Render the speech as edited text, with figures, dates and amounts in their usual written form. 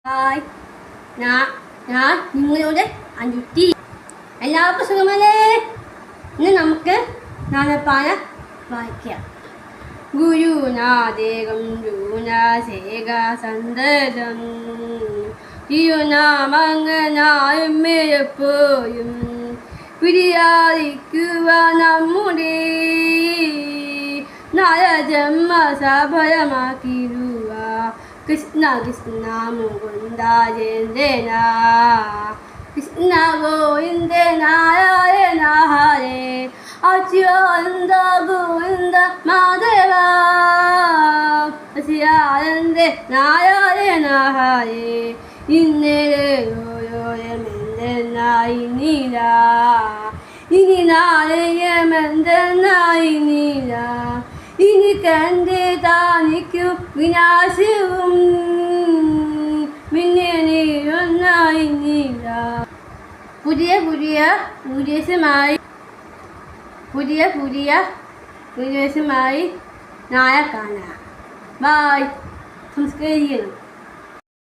Hi ഞാൻ നിങ്ങളുടെ അനുട്ടി. എല്ലാവർക്കും സുഖമല്ലേ? ഇന്ന് നമുക്ക് നാണപ്പാന വായിക്കാം. ഗുരുനാദേകം ഗുരുനാശേഖ സന്തതം തിരുനാമങ്ങനായും എപ്പോഴും പിടിയാതിക്കുക നമ്മുടെ നരജന്മ സഫലമാക്കിടുക. കൃഷ്ണ കൃഷ്ണ മുകുന്ദ ജയന്തന കൃഷ്ണ ഗോവിന്ദ നാരായണ ഹരേ അച്യുത ഗോവിന്ദ മാധവ അച്യുതാനന്ദ നാരായണ ഹരേ. ഇന്നലെ ഓരോരമെന്തെന്നായി നീല ഇനി നാളെയമെന്തെന്നായി നീല ഇനി കണ്ടേ താനിക്കു വിനാശവും പിന്നെ നീയൊന്നായി നീല. പുതിയ വീഡിയോസുമായി നാളെ കാണാം. ബൈ. സംസ്കരിക്കണം.